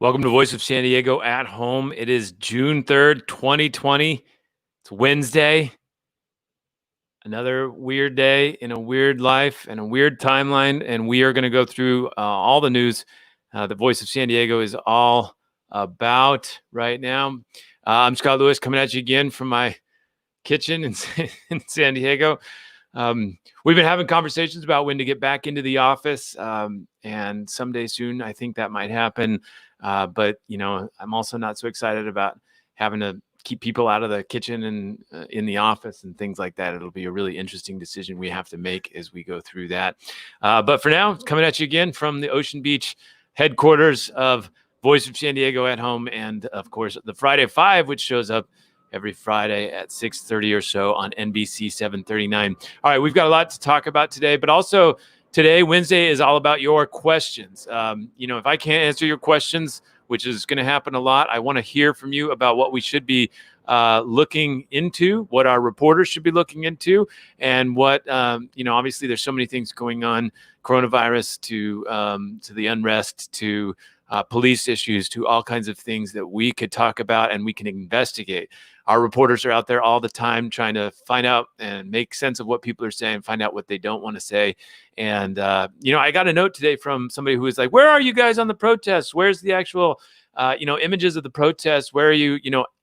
Welcome to Voice of San Diego at Home. It is June 3rd, 2020. It's Wednesday. Another weird day in a weird life and a weird timeline. And we are going to go through all the news the Voice of San Diego is all about right now. I'm Scott Lewis coming at you again from my kitchen in San Diego. We've been having conversations about when to get back into the office, and someday soon I think that might happen. But I'm also not so excited about having to keep people out of the kitchen and in the office and things like that. It'll be a really interesting decision we have to make as we go through that. But for now, coming at you again from the Ocean Beach headquarters of Voice of San Diego at Home, and of course the Friday 5, which shows up every Friday at 6:30 or so on NBC 739. All right, we've got a lot to talk about today, but also today, Wednesday, is all about your questions. If I can't answer your questions, which is going to happen a lot, I want to hear from you about what we should be looking into, what our reporters should be looking into, and what, obviously there's so many things going on, coronavirus to the unrest, to police issues, to all kinds of things that we could talk about and we can investigate. Our reporters are out there all the time trying to find out and make sense of what people are saying, find out what they don't want to say. And, I got a note today from somebody who was like, where are you guys on the protests? Where's the actual, images of the protests? Where are you,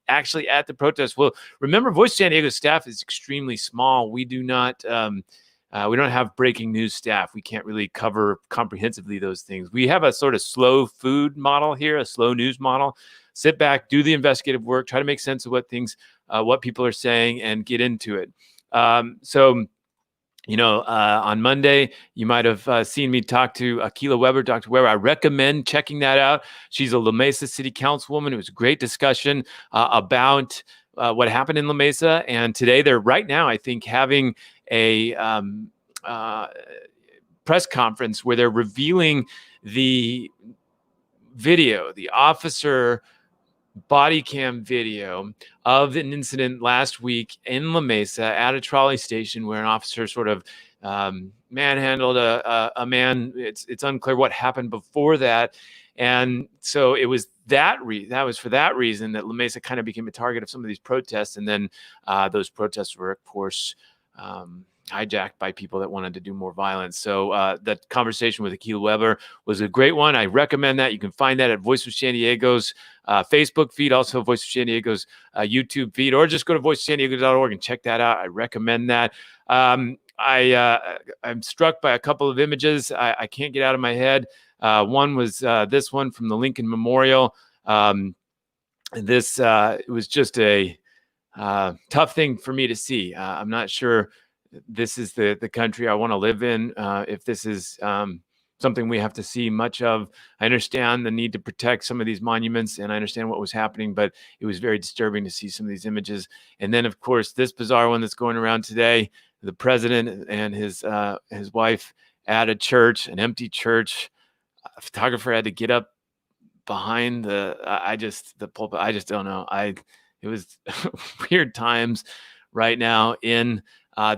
actually at the protest? Well, remember, Voice San Diego staff is extremely small. We do not, we don't have breaking news staff. We can't really cover comprehensively those things. We have a sort of slow food model here, a slow news model. Sit back, do the investigative work, try to make sense of what people are saying, and get into it. On Monday, you might have seen me talk to Akila Weber, Dr. Weber. I recommend checking that out. She's a La Mesa City Councilwoman. It was a great discussion about what happened in La Mesa. And today they're right now, I think, having a press conference where they're revealing the video, the officer body cam video of an incident last week in La Mesa at a trolley station where an officer sort of manhandled a man. It's unclear what happened before that. And so it was that was for that reason that La Mesa kind of became a target of some of these protests. And then those protests were, of course, hijacked by people that wanted to do more violence. So that conversation with Akila Weber was a great one. I recommend that. You can find that at Voice of San Diego's Facebook feed, also Voice of San Diego's YouTube feed, or just go to voiceofsandiego.org and check that out. I recommend that. I'm struck by a couple of images I can't get out of my head. One was this one from the Lincoln Memorial. It was just a tough thing for me to see. I'm not sure this is the country I want to live in. If this is something we have to see much of. I understand the need to protect some of these monuments, and I understand what was happening, but it was very disturbing to see some of these images. And then, of course, this bizarre one that's going around today, the president and his wife at a church, an empty church. A photographer had to get up behind the pulpit. I just don't know. It was weird times right now in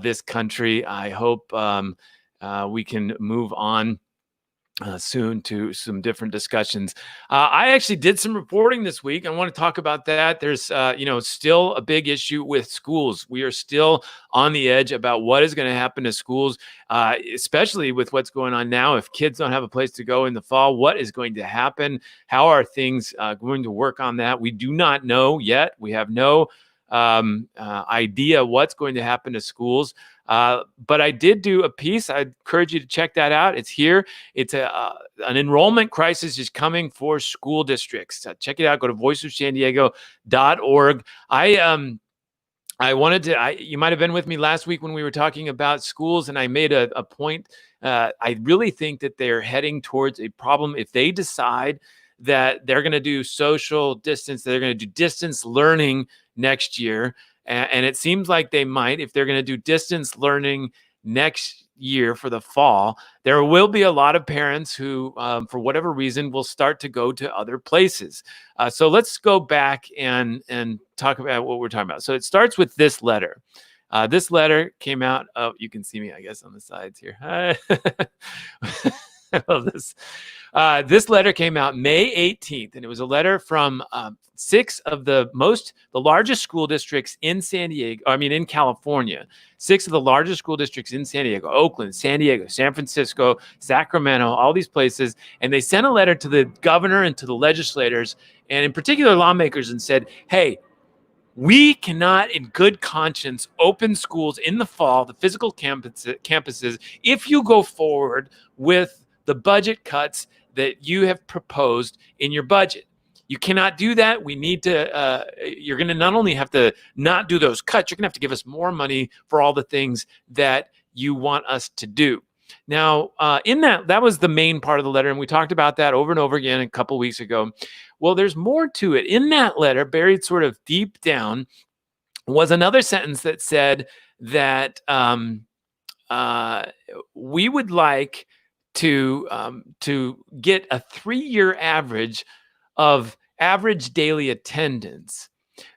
this country. I hope we can move on soon to some different discussions. I actually did some reporting this week. I want to talk about that. There's, still a big issue with schools. We are still on the edge about what is going to happen to schools, especially with what's going on now. If kids don't have a place to go in the fall, what is going to happen? How are things going to work on that? We do not know yet. We have no idea what's going to happen to schools. But I did do a piece. I encourage you to check that out. It's here. It's an enrollment crisis is coming for school districts. Check it out. Go to voiceofsandiego.org. I wanted to, you might have been with me last week when we were talking about schools, and I made a point. I really think that they're heading towards a problem if they decide that they're going to do social distance, they're going to do distance learning next year. And it seems like they might, if they're going to do distance learning next year for the fall, there will be a lot of parents who, for whatever reason, will start to go to other places. So let's go back and talk about what we're talking about. So it starts with this letter. This letter came out of, you can see me, I guess, on the sides here. I love this. This letter came out May 18th, and it was a letter from six of the largest school districts in in California. Six of the largest school districts in San Diego: Oakland, San Diego, San Francisco, Sacramento, all these places. And they sent a letter to the governor and to the legislators, and in particular lawmakers, and said, hey, we cannot, in good conscience, open schools in the fall, the physical campuses, if you go forward with the budget cuts that you have proposed in your budget. You cannot do that. We need to, you're going to not only have to not do those cuts, you're going to have to give us more money for all the things that you want us to do. Now, in that was the main part of the letter, and we talked about that over and over again a couple weeks ago. Well, there's more to it. In that letter, buried sort of deep down, was another sentence that said that we would like to get a 3-year average of average daily attendance.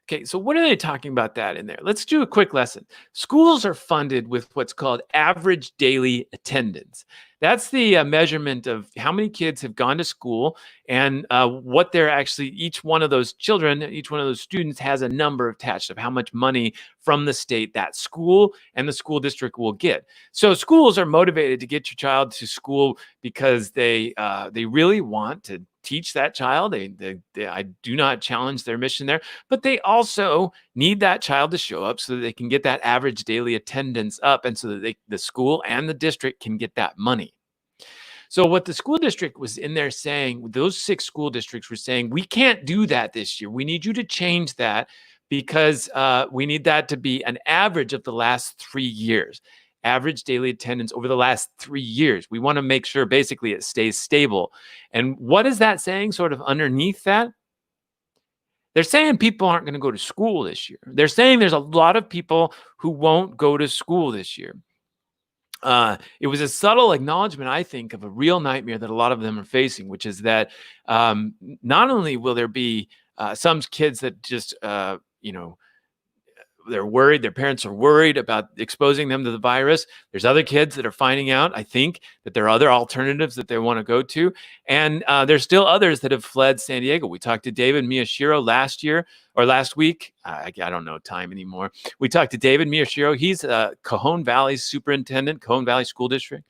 Okay, so what are they talking about that in there? Let's do a quick lesson. Schools are funded with what's called average daily attendance. That's the measurement of how many kids have gone to school and what they're actually, each one of those children, each one of those students has a number attached of how much money from the state that school and the school district will get. So schools are motivated to get your child to school because they really want to teach that child. I do not challenge their mission there, but they also need that child to show up so that they can get that average daily attendance up, and so that the school and the district can get that money. So what the school district was in there saying, those 6 school districts were saying, we can't do that this year. We need you to change that because we need that to be an average of the last 3 years. Average daily attendance over the last 3 years. We want to make sure basically it stays stable. And what is that saying sort of underneath that? They're saying people aren't going to go to school this year. They're saying there's a lot of people who won't go to school this year. It was a subtle acknowledgement, I think, of a real nightmare that a lot of them are facing, which is that not only will there be some kids that just, they're worried, their parents are worried about exposing them to the virus. There's other kids that are finding out, I think, that there are other alternatives that they want to go to. And there's still others that have fled San Diego. We talked to David Miyashiro last week. I don't know time anymore. We talked to David Miyashiro. He's Cajon Valley's superintendent, Cajon Valley School District.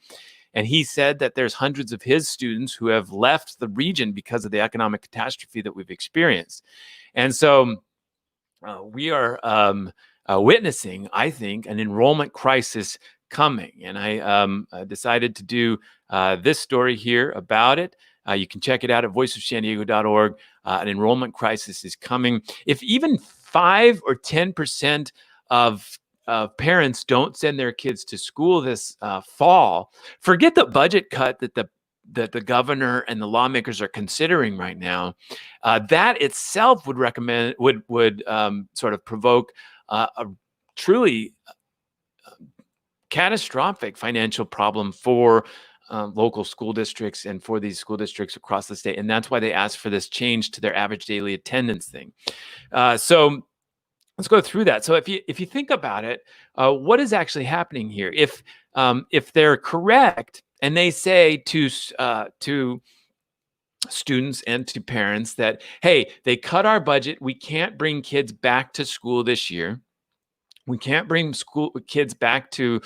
And he said that there's hundreds of his students who have left the region because of the economic catastrophe that we've experienced. And so we are witnessing, I think, an enrollment crisis coming. And I decided to do this story here about it. You can check it out at voiceofsandiego.org. An enrollment crisis is coming. If even 5 or 10% of parents don't send their kids to school this fall, forget the budget cut that the governor and the lawmakers are considering right now. That itself would sort of provoke a truly catastrophic financial problem for local school districts and for these school districts across the state. And that's why they asked for this change to their average daily attendance thing. So let's go through that. So if you think about it, what is actually happening here? If they're correct and they say to students and to parents that, hey, they cut our budget, we can't bring kids back to school this year. We can't bring kids back to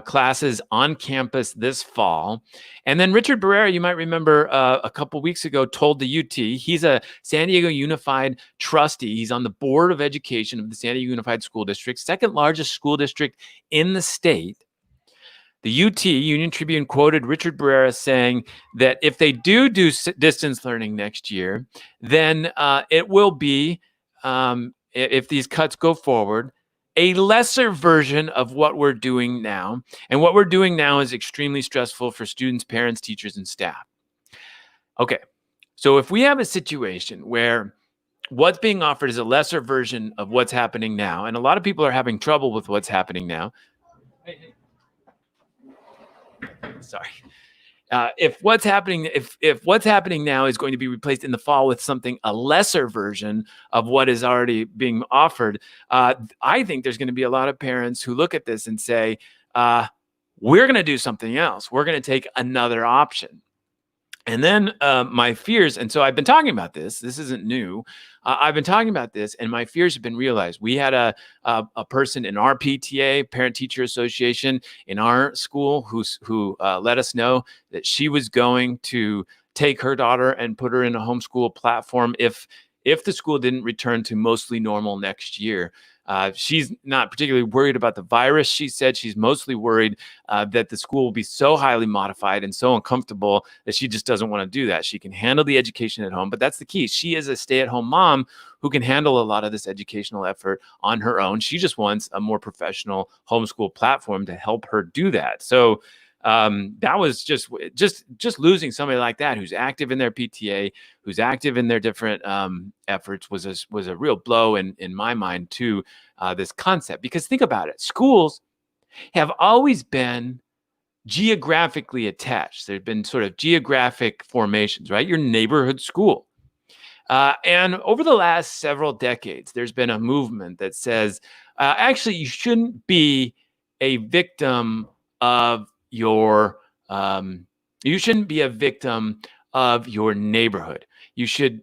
classes on campus this fall. And then Richard Barrera, you might remember a couple weeks ago, told the UT, he's a San Diego Unified trustee. He's on the Board of Education of the San Diego Unified School District, second largest school district in the state. The UT, Union Tribune, quoted Richard Barrera saying that if they do distance learning next year, then it will be, if these cuts go forward, a lesser version of what we're doing now. And what we're doing now is extremely stressful for students, parents, teachers, and staff. Okay, so if we have a situation where what's being offered is a lesser version of what's happening now, and a lot of people are having trouble with what's happening now. Sorry. If what's happening now is going to be replaced in the fall with a lesser version of what is already being offered, I think there's going to be a lot of parents who look at this and say, We're going to do something else. We're going to take another option. And then my fears, and so I've been talking about this. This isn't new. I've been talking about this, and my fears have been realized. We had a person in our PTA, Parent Teacher Association, in our school who let us know that she was going to take her daughter and put her in a homeschool platform if the school didn't return to mostly normal next year. She's not particularly worried about the virus. She said she's mostly worried that the school will be so highly modified and so uncomfortable that she just doesn't want to do that. She can handle the education at home, but that's the key. She is a stay-at-home mom who can handle a lot of this educational effort on her own. She just wants a more professional homeschool platform to help her do that. So that was just losing somebody like that who's active in their PTA, who's active in their different efforts was a real blow in my mind to this concept. Because think about it, schools have always been geographically attached. There've been sort of geographic formations, right? Your neighborhood school. And over the last several decades, there's been a movement that says, actually, you shouldn't be a victim of your you shouldn't be a victim of your neighborhood. You should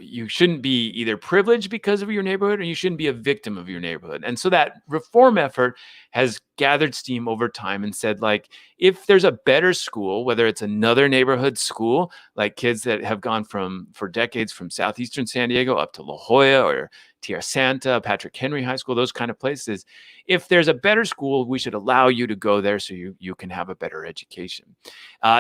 you shouldn't be either privileged because of your neighborhood, or you shouldn't be a victim of your neighborhood. And so that reform effort has gathered steam over time and said, like, if there's a better school, whether it's another neighborhood school, like kids that have gone for decades from southeastern San Diego up to La Jolla or Tierra Santa, Patrick Henry High School, those kind of places. If there's a better school, we should allow you to go there so you can have a better education.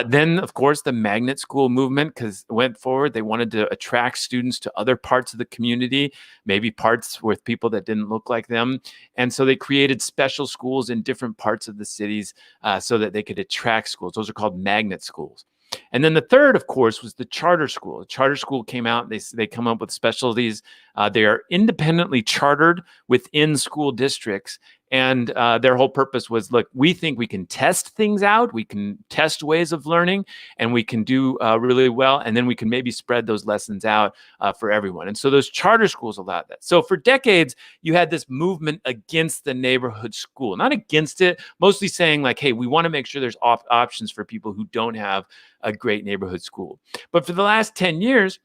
Then, of course, the magnet school movement went forward. They wanted to attract students to other parts of the community, maybe parts with people that didn't look like them. And so they created special schools in different parts of the cities so that they could attract schools. Those are called magnet schools. And then the third, of course, was the charter school. The charter school came out. They come up with specialties. They are independently chartered within school districts. And their whole purpose was, look, we think we can test things out. We can test ways of learning, and we can do really well. And then we can maybe spread those lessons out for everyone. And so those charter schools allowed that. So for decades, you had this movement against the neighborhood school, not against it, mostly saying like, hey, we want to make sure there's options for people who don't have a great neighborhood school. But for the last 10 years,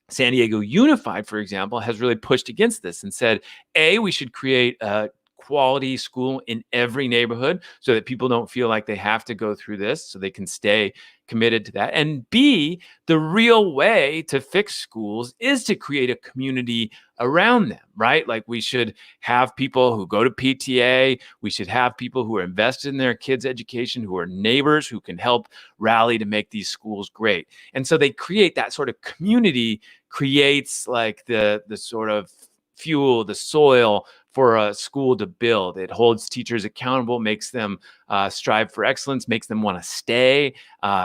San Diego Unified, for example, has really pushed against this and said, A, we should create a quality school in every neighborhood so that people don't feel like they have to go through this, so they can stay committed to that. And B, the real way to fix schools is to create a community around them, right? Like we should have people who go to PTA. We should have people who are invested in their kids' education, who are neighbors, who can help rally to make these schools great. And so they create that sort of community, creates like the sort of fuel, the soil for a school to build. It holds teachers accountable, makes them strive for excellence, makes them want to stay,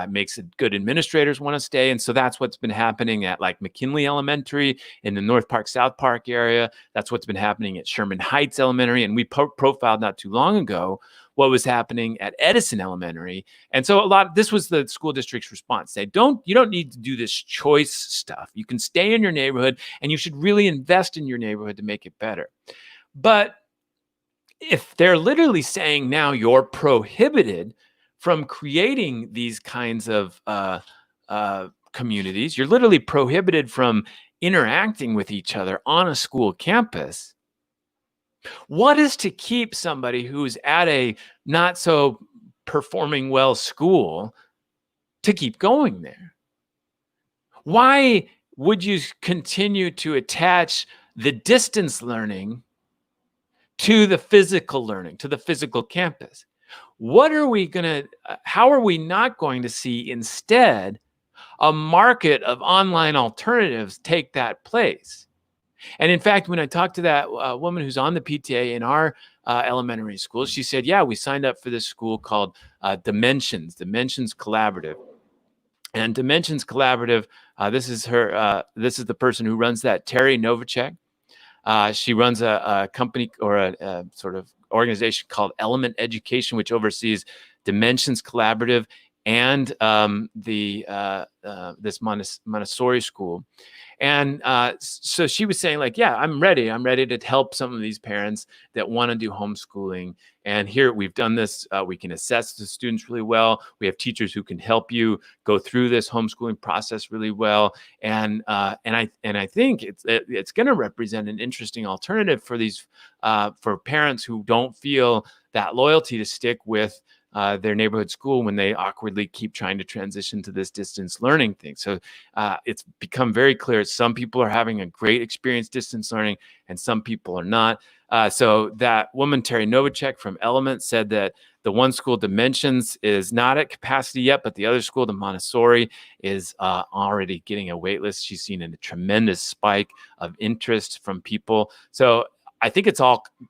makes good administrators want to stay. And so that's what's been happening at like McKinley Elementary in the North Park, South Park area. That's what's been happening at Sherman Heights Elementary. And we profiled not too long ago what was happening at Edison Elementary. And so this was the school district's response. Say, you don't need to do this choice stuff. You can stay in your neighborhood, and you should really invest in your neighborhood to make it better. But if they're literally saying now you're prohibited from creating these kinds of communities, you're literally prohibited from interacting with each other on a school campus, what is to keep somebody who's at a not so performing well school to keep going there? Why would you continue to attach the distance learning to the physical learning, to the physical campus? How are we not going to see instead a market of online alternatives take that place? And in fact, when I talked to that woman who's on the PTA in our elementary school, she said, yeah, we signed up for this school called Dimensions Collaborative. And Dimensions Collaborative, this is the person who runs that, Terry Novacek. She runs a company or a sort of organization called Element Education, which oversees Dimensions Collaborative and this Montessori school. And so she was saying, like, yeah, I'm ready. I'm ready to help some of these parents that want to do homeschooling. And here we've done this. We can assess the students really well. We have teachers who can help you go through this homeschooling process really well. And I think it's going to represent an interesting alternative for these for parents who don't feel that loyalty to stick with their neighborhood school when they awkwardly keep trying to transition to this distance learning thing. So it's become very clear some people are having a great experience distance learning and some people are not. So that woman, Terry Novacek from Element, said that the one school, Dimensions, is not at capacity yet, but the other school, the Montessori, is already getting a wait list. She's seen a tremendous spike of interest from people. So I think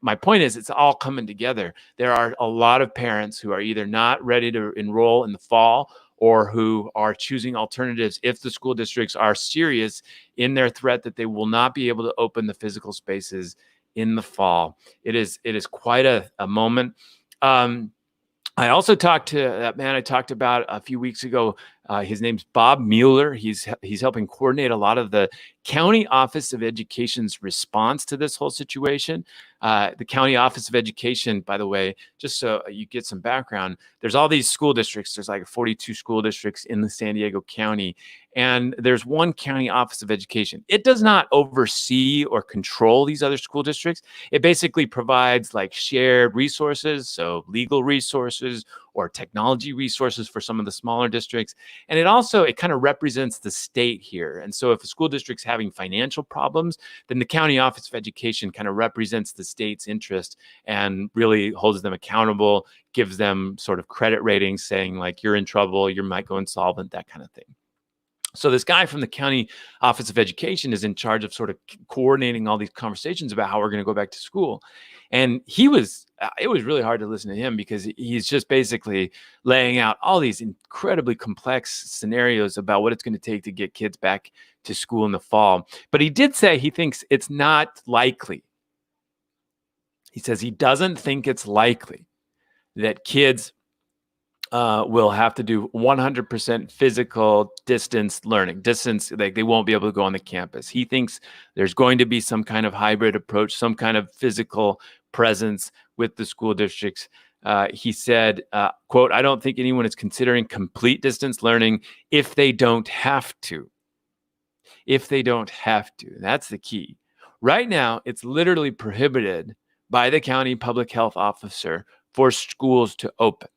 my point is it's all coming together. There are a lot of parents who are either not ready to enroll in the fall or who are choosing alternatives if the school districts are serious in their threat that they will not be able to open the physical spaces in the fall. It is quite a moment. I also talked to that man I talked about a few weeks ago. His name's Bob Mueller. He's helping coordinate a lot of the County Office of Education's response to this whole situation. The County Office of Education, by the way, just so you get some background, there's all these school districts. There's like 42 school districts in the San Diego County. And there's one County Office of Education. It does not oversee or control these other school districts. It basically provides like shared resources, so legal resources or technology resources for some of the smaller districts. And it kind of represents the state here. And so if a school district's having financial problems, then the County Office of Education kind of represents the state's interest and really holds them accountable, gives them sort of credit ratings saying like, you're in trouble, you might go insolvent, that kind of thing. So this guy from the County Office of Education is in charge of sort of coordinating all these conversations about how we're going to go back to school. And it was really hard to listen to him because he's just basically laying out all these incredibly complex scenarios about what it's going to take to get kids back to school in the fall. But he did say he thinks it's not likely. He says he doesn't think it's likely that kids will have to do 100% physical distance learning. They won't be able to go on the campus. He thinks there's going to be some kind of hybrid approach, some kind of physical presence with the school districts. He said, quote, "I don't think anyone is considering complete distance learning if they don't have to." If they don't have to. That's the key. Right now, it's literally prohibited by the county public health officer for schools to open.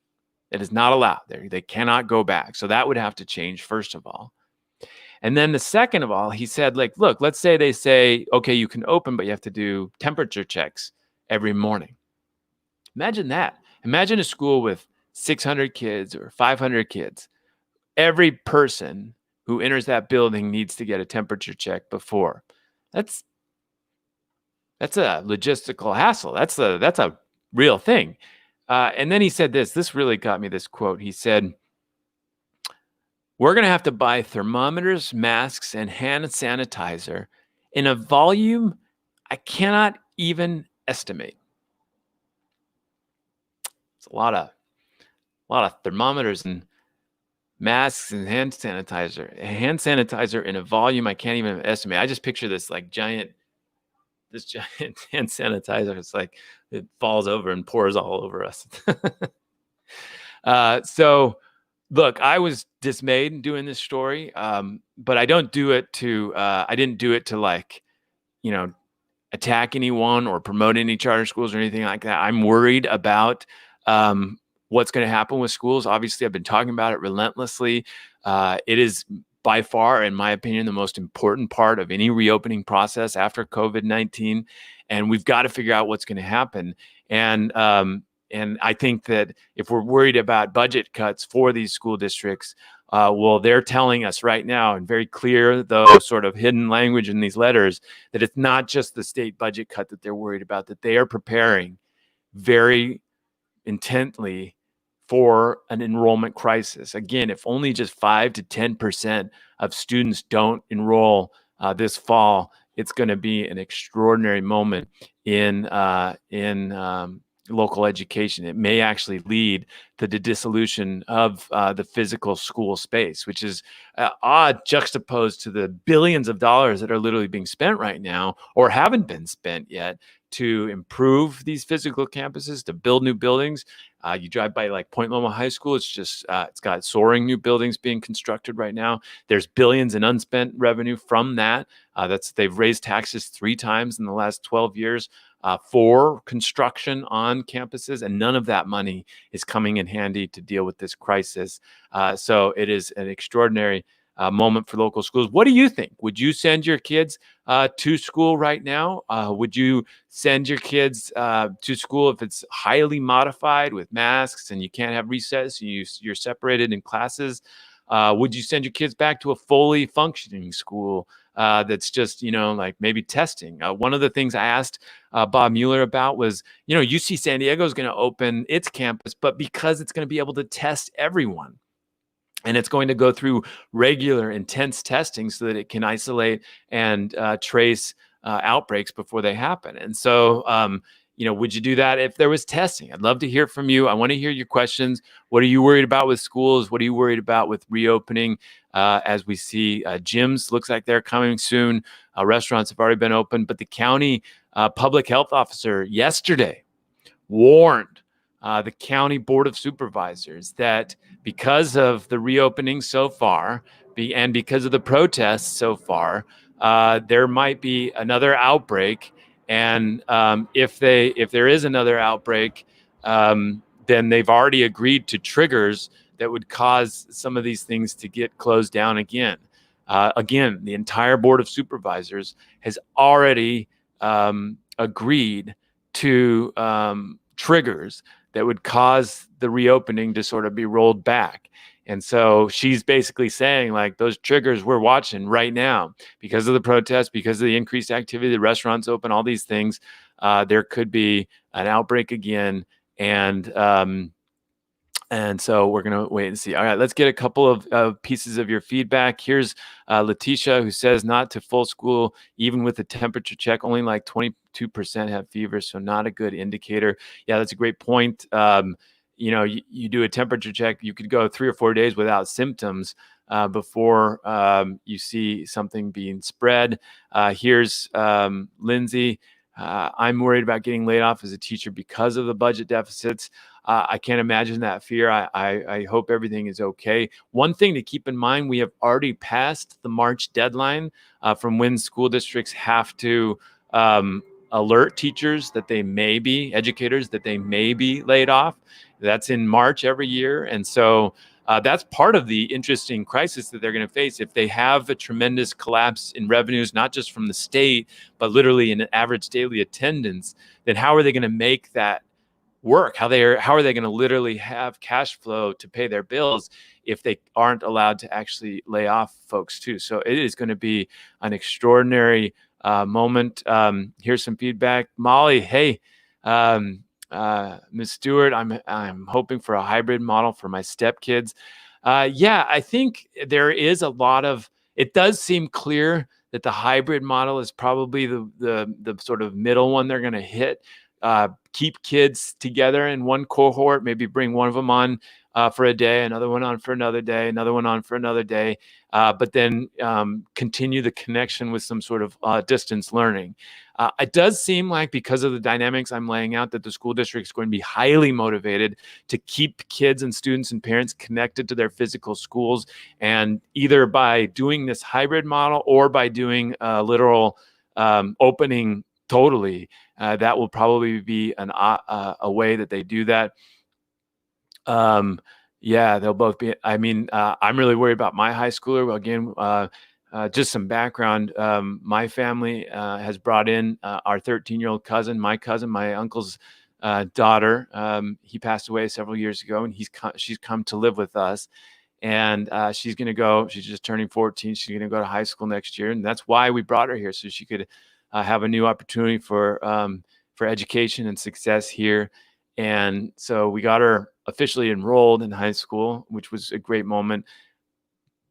It is not allowed. They cannot go back. So that would have to change, first of all. And then the second of all, he said, like, look, let's say they say, okay, you can open, but you have to do temperature checks every morning. Imagine that. Imagine a school with 600 kids or 500 kids. Every person who enters that building needs to get a temperature check before. That's a logistical hassle. That's a real thing. And then he said this really got me, this quote. He said, "We're going to have to buy thermometers, masks, and hand sanitizer in a volume I cannot even estimate." It's a lot of thermometers and masks and hand sanitizer. Hand sanitizer in a volume I can't even estimate. I just picture this giant hand sanitizer. It's like it falls over and pours all over us. So look, I was dismayed doing this story, but I didn't do it to attack anyone or promote any charter schools or anything like that. I'm worried about what's going to happen with schools. Obviously, I've been talking about it relentlessly. It is by far, in my opinion, the most important part of any reopening process after COVID-19. And we've got to figure out what's going to happen. And I think that if we're worried about budget cuts for these school districts, well, they're telling us right now in very clear, though sort of hidden language in these letters, that it's not just the state budget cut that they're worried about, that they are preparing very intently for an enrollment crisis. Again, if only just 5 to 10% of students don't enroll this fall, it's going to be an extraordinary moment in local education. It may actually lead to the dissolution of the physical school space, which is odd juxtaposed to the billions of dollars that are literally being spent right now or haven't been spent yet to improve these physical campuses, to build new buildings. You drive by like Point Loma High School, it's just, it's got soaring new buildings being constructed right now. There's billions in unspent revenue from that. They've raised taxes 3 times in the last 12 years for construction on campuses, and none of that money is coming in handy to deal with this crisis. So it is an extraordinary moment for local schools. What do you think? Would you send your kids to school right now? Would you send your kids to school if it's highly modified with masks and you can't have recess, you're separated in classes? Would you send your kids back to a fully functioning school that's just, like maybe testing? One of the things I asked Bob Mueller about was, UC San Diego is going to open its campus, but because it's going to be able to test everyone, and it's going to go through regular intense testing so that it can isolate and trace outbreaks before they happen. And so, would you do that if there was testing? I'd love to hear from you. I want to hear your questions. What are you worried about with schools? What are you worried about with reopening? As we see gyms, looks like they're coming soon. Restaurants have already been open, but the county public health officer yesterday warned the county board of supervisors that because of the reopening so far and because of the protests so far, there might be another outbreak. And if there is another outbreak, then they've already agreed to triggers that would cause some of these things to get closed down again. Again, the entire board of supervisors has already agreed to triggers that would cause the reopening to sort of be rolled back. And so she's basically saying, like, those triggers we're watching right now because of the protests, because of the increased activity, the restaurants open, all these things, there could be an outbreak again. And so we're going to wait and see. All right, let's get a couple of pieces of your feedback. Here's Letitia, who says not to full school, even with a temperature check, only like 22% have fever, so not a good indicator. Yeah, that's a great point. You do a temperature check, you could go 3 or 4 days without symptoms before you see something being spread. Here's Lindsay. I'm worried about getting laid off as a teacher because of the budget deficits. I can't imagine that fear. I hope everything is okay. One thing to keep in mind, we have already passed the March deadline from when school districts have to alert teachers that they may be, educators that they may be laid off. That's in March every year. And so that's part of the interesting crisis that they're going to face if they have a tremendous collapse in revenues, not just from the state, but literally in average daily attendance. Then how are they going to make that work? How are they going to literally have cash flow to pay their bills if they aren't allowed to actually lay off folks too? So it is going to be an extraordinary moment. Here's some feedback. Molly, hey, Ms. Stewart, I'm hoping for a hybrid model for my stepkids. Yeah, I think there is a lot of. It does seem clear that the hybrid model is probably the sort of middle one they're going to hit. Keep kids together in one cohort, maybe bring one of them on for a day, another one on for another day, another one on for another day, but then continue the connection with some sort of distance learning. It does seem like, because of the dynamics I'm laying out, that the school district is going to be highly motivated to keep kids and students and parents connected to their physical schools, and either by doing this hybrid model or by doing a literal opening totally, that will probably be a way that they do that. Yeah, they'll both be. I mean, I'm really worried about my high schooler. Well, again, just some background. My family has brought in our 13-year-old cousin, my uncle's daughter. He passed away several years ago, and she's come to live with us. And she's going to go. She's just turning 14. She's going to go to high school next year, and that's why we brought her here, so she could have a new opportunity for education and success here. And so we got her officially enrolled in high school, which was a great moment.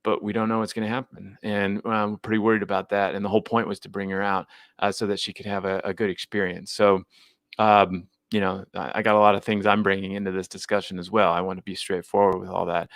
But we don't know what's going to happen, and we're pretty worried about that. And the whole point was to bring her out so that she could have a good experience. So I got a lot of things I'm bringing into this discussion as well. I want to be straightforward with all that.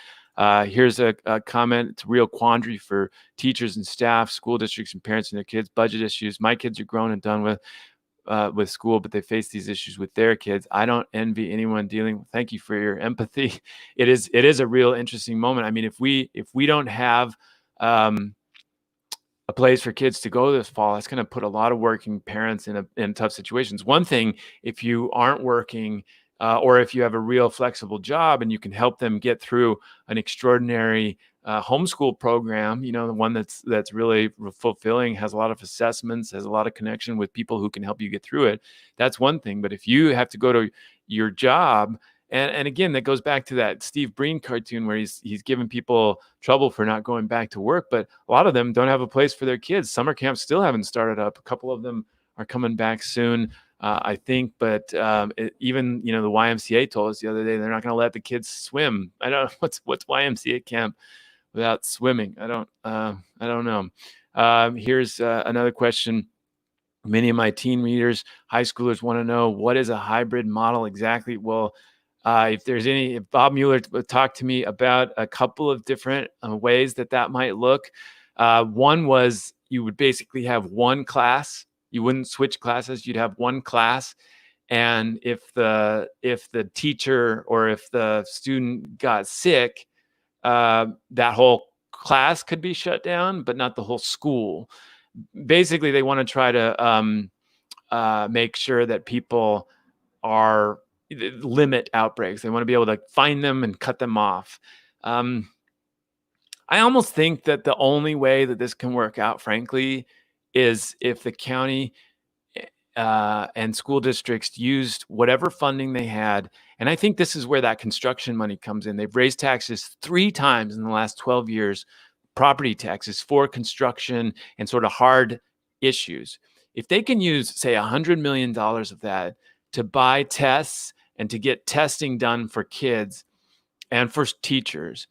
Here's a comment. It's a real quandary for teachers and staff, school districts and parents and their kids. Budget issues. My kids are grown and done with school, but they face these issues with their kids. I don't envy anyone dealing. Thank you for your empathy. It is a real interesting moment. I mean, if we don't have a place for kids to go this fall, that's going to put a lot of working parents in tough situations. One thing, if you aren't working, or if you have a real flexible job and you can help them get through an extraordinary homeschool program, the one that's really fulfilling, has a lot of assessments, has a lot of connection with people who can help you get through it. That's one thing. But if you have to go to your job, and again, that goes back to that Steve Breen cartoon where he's giving people trouble for not going back to work, but a lot of them don't have a place for their kids. Summer camps still haven't started up. A couple of them are coming back soon, I think. But even the YMCA told us the other day they're not going to let the kids swim. I don't know what's YMCA camp without swimming. I don't know. Here's another question. Many of my teen readers, high schoolers, want to know, what is a hybrid model exactly? Well, if Bob Mueller would talk to me about a couple of different ways that might look. One was you would basically have one class. You wouldn't switch classes. You'd have one class. And if the teacher or if the student got sick, that whole class could be shut down, but not the whole school. Basically, they want to try to make sure that people are limit outbreaks. They want to be able to find them and cut them off. I almost think that the only way that this can work out, frankly, is if the county and school districts used whatever funding they had. And I think this is where that construction money comes in. They've raised taxes 3 times in the last 12 years, property taxes for construction and sort of hard issues. If they can use, say, $100 million of that to buy tests and to get testing done for kids and for teachers,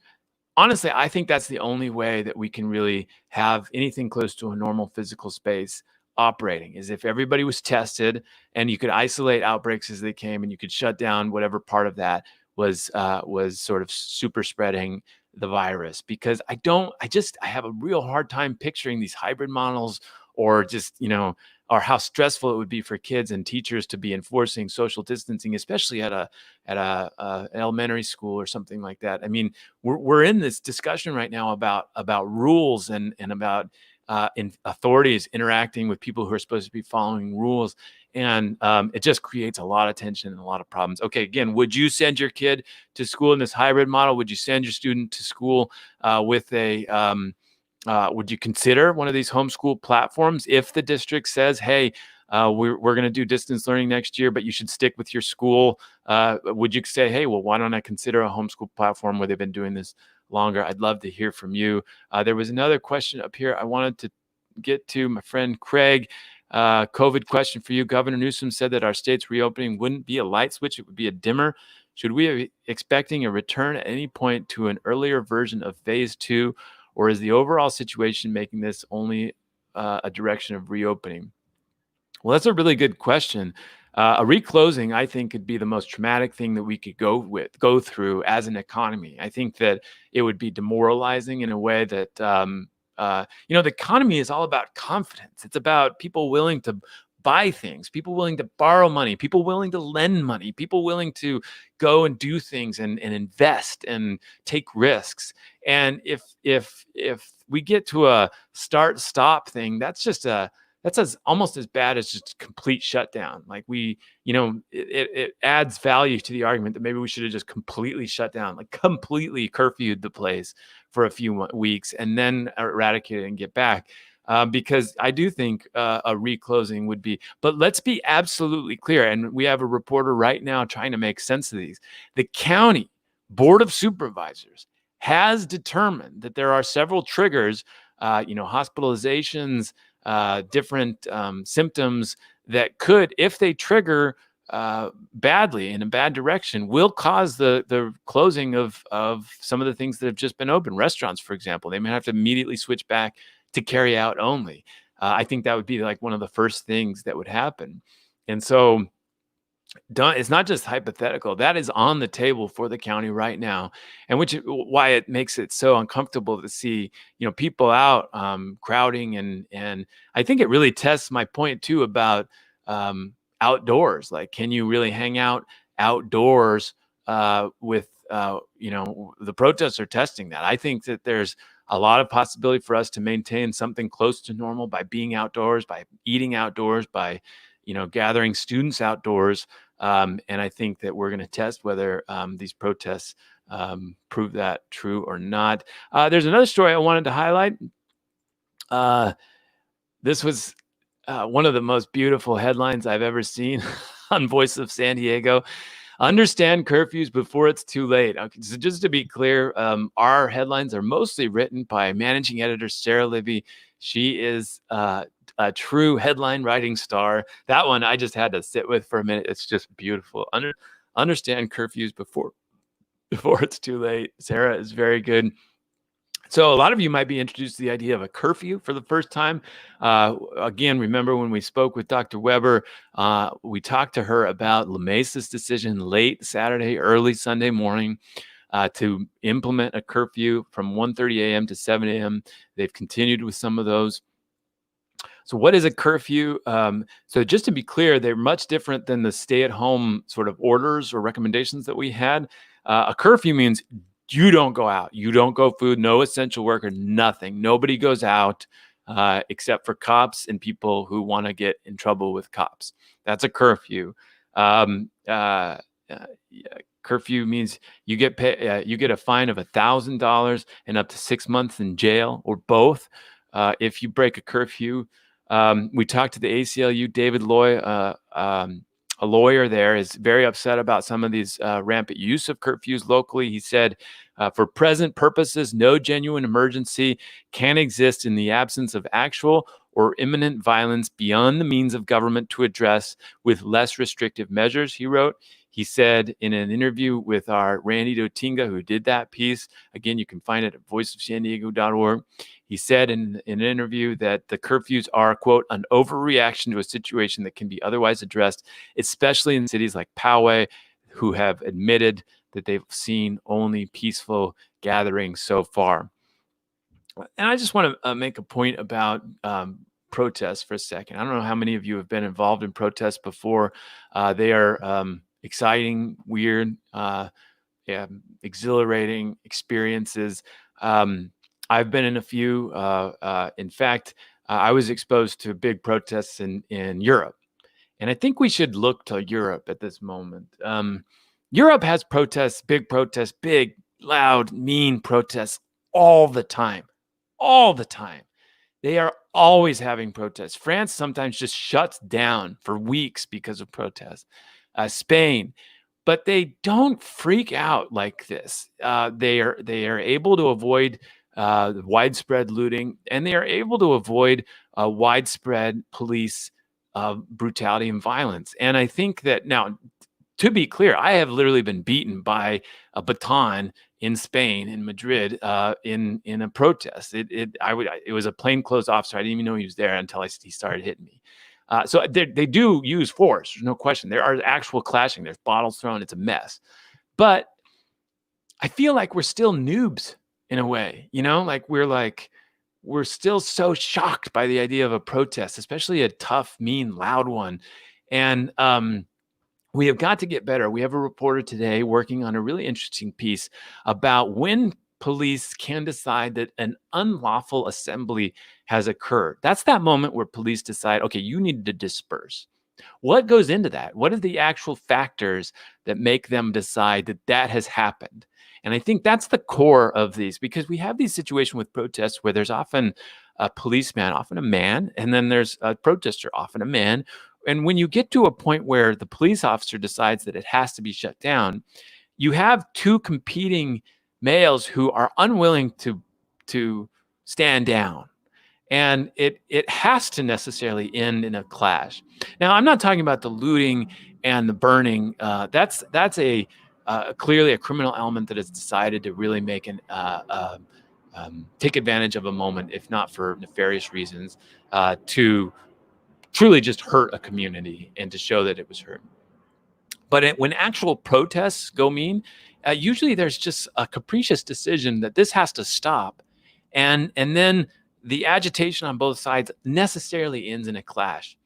honestly, I think that's the only way that we can really have anything close to a normal physical space operating, is if everybody was tested and you could isolate outbreaks as they came and you could shut down whatever part of that was sort of super spreading the virus. Because I have a real hard time picturing these hybrid models, or just, or how stressful it would be for kids and teachers to be enforcing social distancing, especially at a elementary school or something like that. I mean, we're in this discussion right now about rules and about authorities interacting with people who are supposed to be following rules. And it just creates a lot of tension and a lot of problems. Okay, again, would you send your kid to school in this hybrid model? Would you send your student to school with would you consider one of these homeschool platforms if the district says, hey, we're going to do distance learning next year, but you should stick with your school? Would you say, hey, well, why don't I consider a homeschool platform where they've been doing this longer? I'd love to hear from you. There was another question up here I wanted to get to. My friend Craig, COVID question for you. Governor Newsom said that our state's reopening wouldn't be a light switch, it would be a dimmer. Should we be expecting a return at any point to an earlier version of phase 2? Or is the overall situation making this only a direction of reopening? Well, that's a really good question. A reclosing, I think, could be the most traumatic thing that we could go through as an economy. I think that it would be demoralizing in a way that, the economy is all about confidence. It's about people willing to buy things, people willing to borrow money, people willing to lend money, people willing to go and do things and invest and take risks. And if we get to a start-stop thing, that's almost as bad as just complete shutdown. Like it adds value to the argument that maybe we should have just completely shut down, like completely curfewed the place for a few weeks and then eradicate it and get back. Because I do think a reclosing would be, but let's be absolutely clear. And we have a reporter right now trying to make sense of these. The county board of supervisors has determined that there are several triggers, hospitalizations, different symptoms that could, if they trigger badly in a bad direction, will cause the closing of some of the things that have just been open. Restaurants, for example, they may have to immediately switch back to carry out only. I think that would be like one of the first things that would happen. And so done. It's not just hypothetical. That is on the table for the county right now, and which is why it makes it so uncomfortable to see, people out crowding, and I think it really tests my point too about outdoors. Like, can you really hang out outdoors with the protests are testing that. I think that there's a lot of possibility for us to maintain something close to normal by being outdoors, by eating outdoors, by gathering students outdoors. And I think that we're going to test whether these protests prove that true or not. There's another story I wanted to highlight. This was one of the most beautiful headlines I've ever seen on Voice of San Diego. Understand curfews before it's too late. Okay, so just to be clear, our headlines are mostly written by managing editor Sarah Libby. She is a true headline writing star. That one I just had to sit with for a minute. It's just beautiful. Understand curfews before it's too late. Sarah is very good. So a lot of you might be introduced to the idea of a curfew for the first time. Again, remember when we spoke with Dr. Weber, we talked to her about La Mesa's decision late Saturday, early Sunday morning to implement a curfew from 1:30 a.m. to 7 a.m. They've continued with some of those. So what is a curfew? So just to be clear, they're much different than the stay-at-home sort of orders or recommendations that we had. A curfew means you don't go out. You don't go food, no essential worker, nothing. Nobody goes out except for cops and people who want to get in trouble with cops. That's a curfew. Curfew means you get a fine of $1,000 and up to 6 months in jail, or both, if you break a curfew. We talked to the ACLU. David Loy, a lawyer there, is very upset about some of these rampant use of curfews locally. He said, for present purposes, no genuine emergency can exist in the absence of actual or imminent violence beyond the means of government to address with less restrictive measures, he wrote. He said in an interview with our Randy Dotinga, who did that piece, again, you can find it at voiceofsandiego.org. He said in an interview that the curfews are, quote, an overreaction to a situation that can be otherwise addressed, especially in cities like Poway, who have admitted that they've seen only peaceful gatherings so far. And I just want to make a point about protests for a second. I don't know how many of you have been involved in protests before. They are exciting, weird, exhilarating experiences. I've been in a few. In fact, I was exposed to big protests in Europe. And I think we should look to Europe at this moment. Europe has protests, big, loud, mean protests all the time. All the time. They are always having protests. France sometimes just shuts down for weeks because of protests. Spain, but they don't freak out like this. They are able to avoid widespread looting, and they are able to avoid widespread police brutality and violence. And I think that now, to be clear, I have literally been beaten by a baton in Spain, in Madrid, in a protest. It was a plainclothes officer. I didn't even know he was there until he started hitting me. So they do use force. There's no question. There are actual clashing. There's bottles thrown. It's a mess. But I feel like we're still noobs in a way. Like we're still so shocked by the idea of a protest, especially a tough, mean, loud one. And we have got to get better. We have a reporter today working on a really interesting piece about when police can decide that an unlawful assembly has occurred. That's that moment where police decide, okay, you need to disperse. What goes into that? What are the actual factors that make them decide that that has happened? And I think that's the core of these, because we have these situations with protests where there's often a policeman, often a man, and then there's a protester, often a man. And when you get to a point where the police officer decides that it has to be shut down, you have two competing males who are unwilling to stand down. And it has to necessarily end in a clash. Now, I'm not talking about the looting and the burning. That's clearly a criminal element that has decided to really make take advantage of a moment, if not for nefarious reasons, to truly just hurt a community and to show that it was hurt. But when actual protests go mean, usually there's just a capricious decision that this has to stop, and then the agitation on both sides necessarily ends in a clash.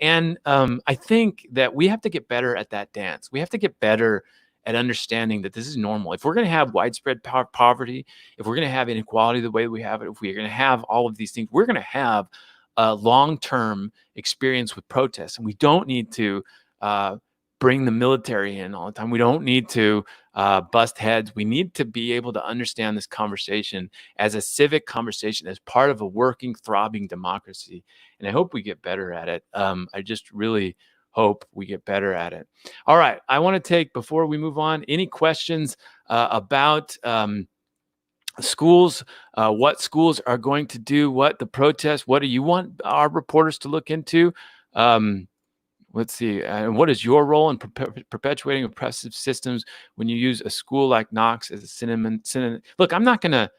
And I think that we have to get better at that dance. We have to get better at understanding that this is normal. If we're going to have widespread poverty, if we're going to have inequality the way we have it, if we're going to have all of these things, we're going to have a long-term experience with protests. And we don't need to uh, bring the military in all the time. We don't need to bust heads. We need to be able to understand this conversation as a civic conversation, as part of a working, throbbing democracy. And I hope we get better at it. I just really hope we get better at it. All right. I want to take, before we move on, any questions about schools, what schools are going to do, what the protests, what do you want our reporters to look into? Let's see. And what is your role in perpetuating oppressive systems when you use a school like Knox as a synonym? Look, I'm not gonna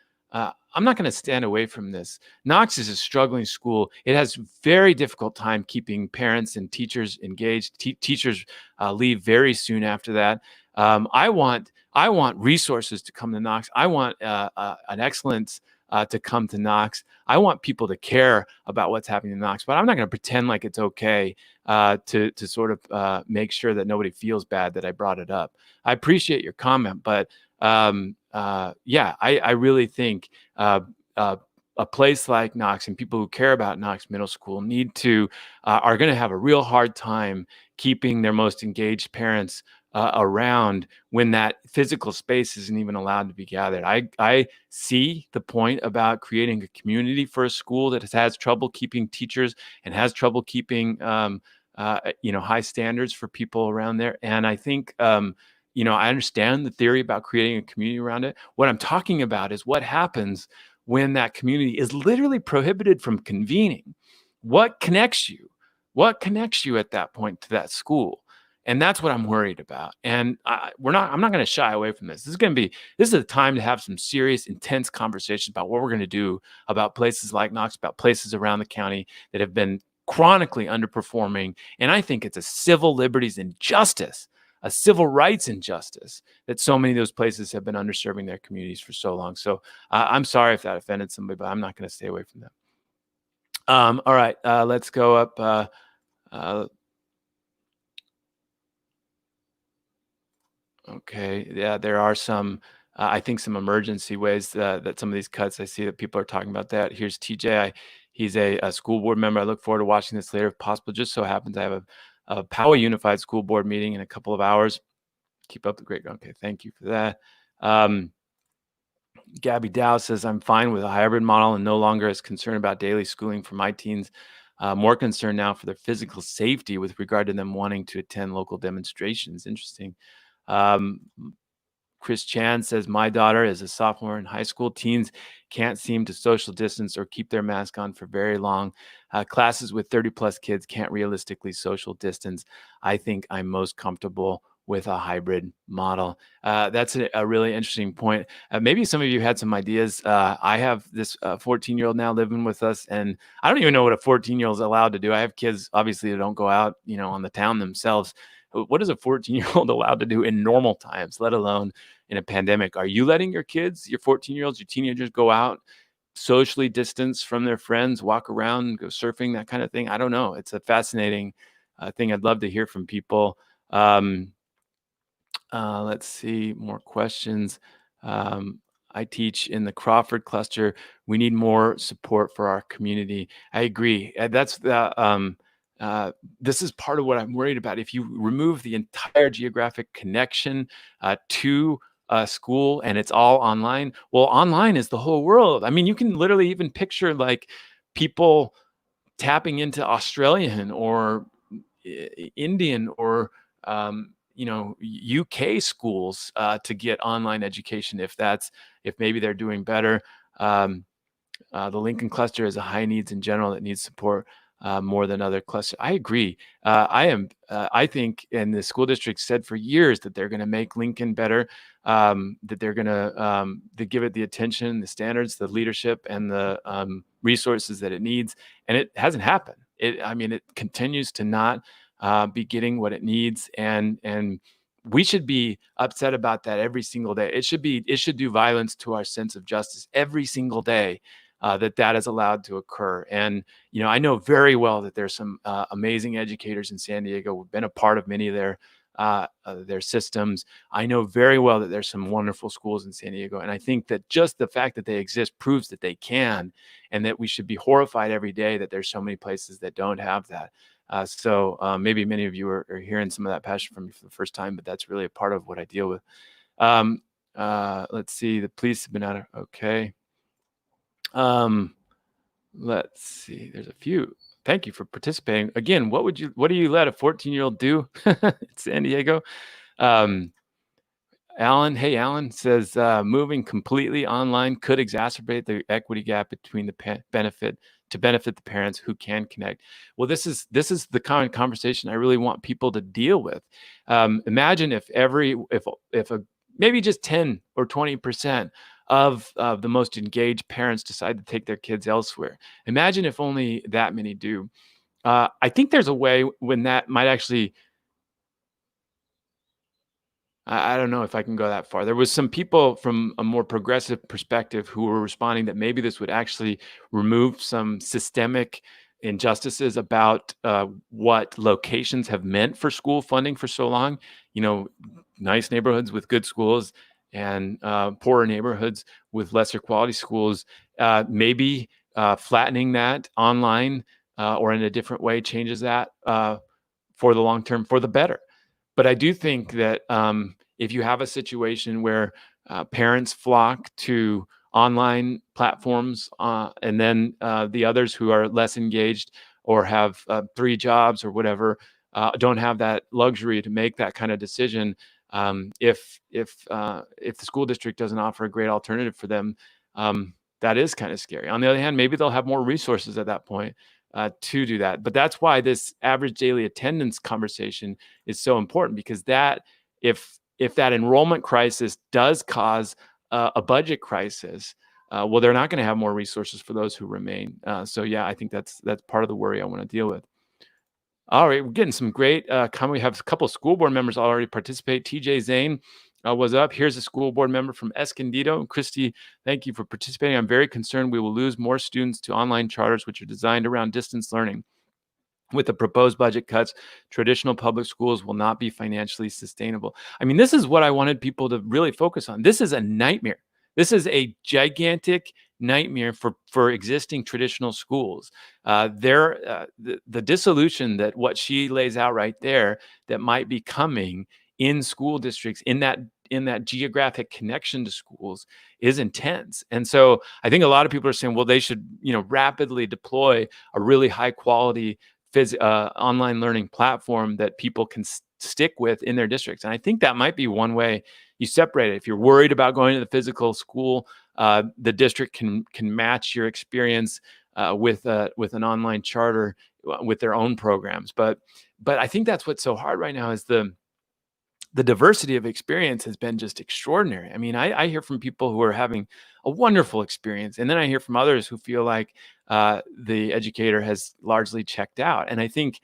stand away from this. Knox is a struggling school. It has very difficult time keeping parents and teachers engaged. Teachers leave very soon after that. I want resources to come to Knox. I want an excellence to come to Knox. I want people to care about what's happening in Knox, but I'm not going to pretend like it's okay to sort of make sure that nobody feels bad that I brought it up. I appreciate your comment, but yeah, I really think a place like Knox and people who care about Knox Middle School are going to have a real hard time keeping their most engaged parents around when that physical space isn't even allowed to be gathered. I see the point about creating a community for a school that has trouble keeping teachers and has trouble keeping high standards for people around there. And I think I understand the theory about creating a community around it. What I'm talking about is what happens when that community is literally prohibited from convening. What connects you? What connects you at that point to that school? And that's what I'm worried about. And I'm not going to shy away from this. This is a time to have some serious, intense conversations about what we're going to do about places like Knox, about places around the county that have been chronically underperforming. And I think it's a civil liberties injustice, a civil rights injustice, that so many of those places have been underserving their communities for so long. So I'm sorry if that offended somebody, but I'm not going to stay away from them. All right, let's go up. Okay, yeah, there are some, I think, some emergency ways that some of these cuts, I see that people are talking about that. Here's TJ. He's a school board member. I look forward to watching this later if possible. Just so happens I have a Poway Unified School Board meeting in a couple of hours. Keep up the great. Okay, thank you for that. Gabby Dow says, I'm fine with a hybrid model and no longer as concerned about daily schooling for my teens. More concerned now for their physical safety with regard to them wanting to attend local demonstrations. Interesting. Chris Chan says, my daughter is a sophomore in high school. Teens can't seem to social distance or keep their mask on for very long. Classes with 30 plus kids can't realistically social distance. I think I'm most comfortable with a hybrid model. That's a really interesting point. Maybe some of you had some ideas. I have this 14-year-old now living with us, and I don't even know what a 14-year-old is allowed to do. I have kids, obviously, that don't go out, on the town themselves. What is a 14-year-old allowed to do in normal times, let alone in a pandemic? Are you letting your kids, your 14-year-olds, your teenagers go out, socially distance from their friends, walk around, go surfing, that kind of thing? I don't know. It's a fascinating thing. I'd love to hear from people. Let's see, more questions. I teach in the Crawford cluster. We need more support for our community. I agree. That's the this is part of what I'm worried about. If you remove the entire geographic connection to a school and it's all online, well, online is the whole world. I mean, you can literally even picture like people tapping into Australian or Indian or UK schools to get online education if maybe they're doing better. The Lincoln cluster is a high needs in general that needs support more than other clusters. I agree. I think, and the school district said for years that they're going to make Lincoln better, that they're going to give it the attention, the standards, the leadership, and the resources that it needs. And it hasn't happened. It continues to not be getting what it needs, and we should be upset about that every single day. It should do violence to our sense of justice every single day, that is allowed to occur. And I know very well that there's some amazing educators in San Diego. We've been a part of many of their systems. I know very well that there's some wonderful schools in San Diego, and I think that just the fact that they exist proves that they can, and that we should be horrified every day that there's so many places that don't have that. So maybe many of you are hearing some of that passion from me for the first time, but that's really a part of what I deal with. Let's see. The police have been out of okay. Let's see. There's a few. Thank you for participating. Again, what do you let a 14-year-old do in San Diego? Alan, hey, Alan says moving completely online could exacerbate the equity gap between the benefit the parents who can connect. Well, this is the kind of conversation I really want people to deal with. Imagine if maybe just 10 or 20% of the most engaged parents decide to take their kids elsewhere. Imagine if only that many do. I think there's a way when that might actually. I don't know if I can go that far. There was some people from a more progressive perspective who were responding that maybe this would actually remove some systemic injustices about what locations have meant for school funding for so long. Nice neighborhoods with good schools and poorer neighborhoods with lesser quality schools. Maybe flattening that online or in a different way changes that for the long term, for the better. But I do think that if you have a situation where parents flock to online platforms and then the others who are less engaged or have 3 jobs or whatever don't have that luxury to make that kind of decision, if the school district doesn't offer a great alternative for them, that is kind of scary. On the other hand, maybe they'll have more resources at that point to do that. But that's why this average daily attendance conversation is so important, because that if that enrollment crisis does cause a budget crisis, well, they're not going to have more resources for those who remain. So yeah, I think that's part of the worry I want to deal with. All right, we're getting some great comment. We have a couple of school board members already participate. TJ Zane was up. Here's a school board member from Escondido. Christy, thank you for participating. I'm very concerned we will lose more students to online charters, which are designed around distance learning. With the proposed budget cuts, traditional public schools will not be financially sustainable. I mean, this is what I wanted people to really focus on. This is a nightmare. This is a gigantic nightmare for existing traditional schools. The dissolution that what she lays out right there that might be coming in school districts in that geographic connection to schools is intense. And so I think a lot of people are saying, well, they should rapidly deploy a really high quality online learning platform that people can stick with in their districts. And I think that might be one way you separate it. If you're worried about going to the physical school, the district can match your experience with an online charter with their own programs. But I think that's what's so hard right now is the diversity of experience has been just extraordinary. I mean, I hear from people who are having a wonderful experience, and then I hear from others who feel like the educator has largely checked out. And I think,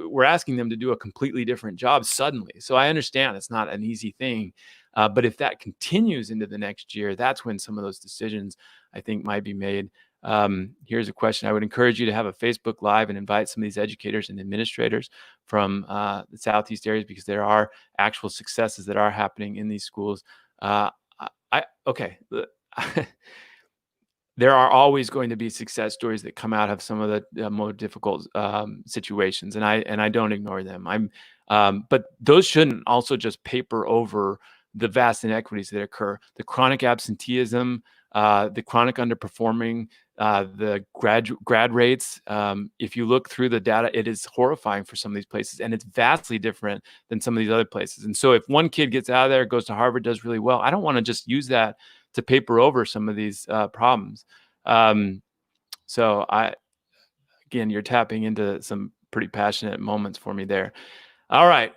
we're asking them to do a completely different job suddenly. So I understand it's not an easy thing. But if that continues into the next year, that's when some of those decisions, I think, might be made. Here's a question. I would encourage you to have a Facebook Live and invite some of these educators and administrators from the Southeast areas, because there are actual successes that are happening in these schools. There are always going to be success stories that come out of some of the more difficult situations, and I don't ignore them. But those shouldn't also just paper over the vast inequities that occur. The chronic absenteeism, the chronic underperforming, the grad rates. If you look through the data, it is horrifying for some of these places, and it's vastly different than some of these other places. And so if one kid gets out of there, goes to Harvard, does really well, I don't want to just use that to paper over some of these problems. So again, you're tapping into some pretty passionate moments for me there. All right.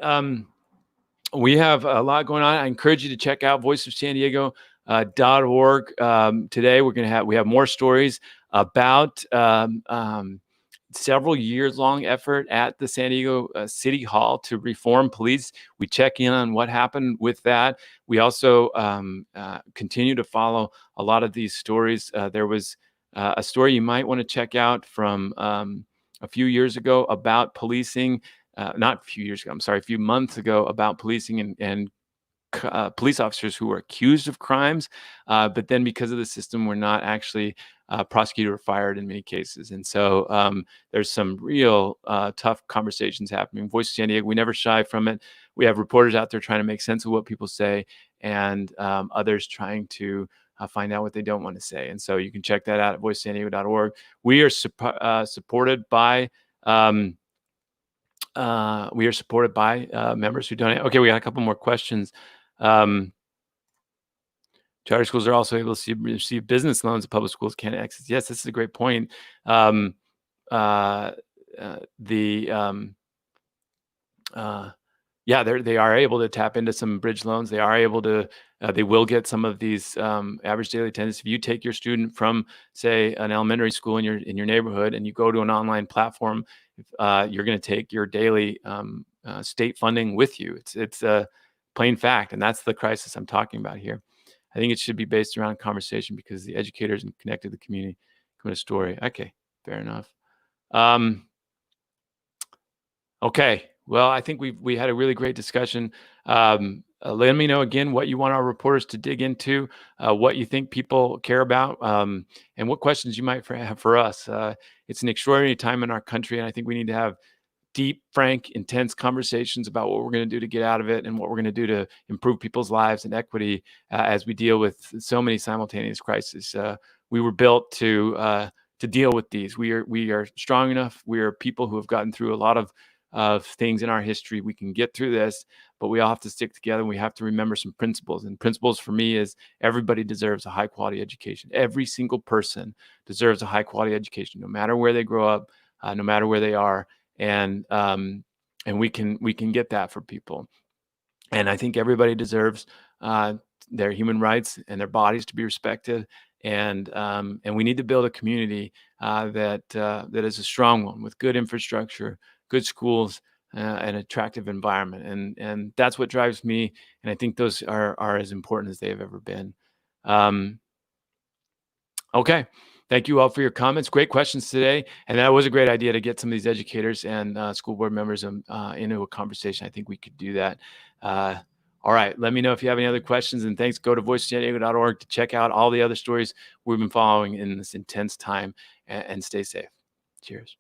We have a lot going on. I encourage you to check out voiceofsandiego.org. Today we have more stories about several years long effort at the San Diego City Hall to reform police. We check in on what happened with that. We also continue to follow a lot of these stories. There was a story you might want to check out from a few years ago about policing. Not a few years ago, I'm sorry, a few months ago, about policing and police officers who were accused of crimes, but then because of the system, were not actually prosecuted or fired in many cases. And so there's some real tough conversations happening. Voice of San Diego, we never shy from it. We have reporters out there trying to make sense of what people say, and others trying to find out what they don't want to say. And so you can check that out at voicesandiego.org. We are supported by members who donate. Okay, we got a couple more questions. Charter schools are also able to receive business loans that public schools can't access. Yes, this is a great point. Yeah, they are able to tap into some bridge loans. They are able to. They will get some of these average daily attendance. If you take your student from, say, an elementary school in your neighborhood, and you go to an online platform, you're going to take your daily state funding with you. It's a plain fact, and that's the crisis I'm talking about here. I think it should be based around conversation, because the educators and connected the community come a story. Okay, fair enough. Okay, well, I think we had a really great discussion. Let me know again what you want our reporters to dig into, what you think people care about, and what questions you might have for us. It's an extraordinary time in our country, and I think we need to have deep, frank, intense conversations about what we're going to do to get out of it, and what we're going to do to improve people's lives and equity as we deal with so many simultaneous crises. We were built to deal with these. We are strong enough. We are people who have gotten through a lot of things in our history. We can get through this, but we all have to stick together, and we have to remember some principles. And principles for me is everybody deserves a high quality education. Every single person deserves a high quality education, no matter where they grow up, no matter where they are. And we can get that for people. And I think everybody deserves their human rights and their bodies to be respected. And we need to build a community that is a strong one, with good infrastructure, good schools, an attractive environment. And that's what drives me. And I think those are as important as they have ever been. Okay. Thank you all for your comments. Great questions today. And that was a great idea to get some of these educators and school board members into a conversation. I think we could do that. All right. Let me know if you have any other questions. And thanks. Go to voicesandiego.org to check out all the other stories we've been following in this intense time, and stay safe. Cheers.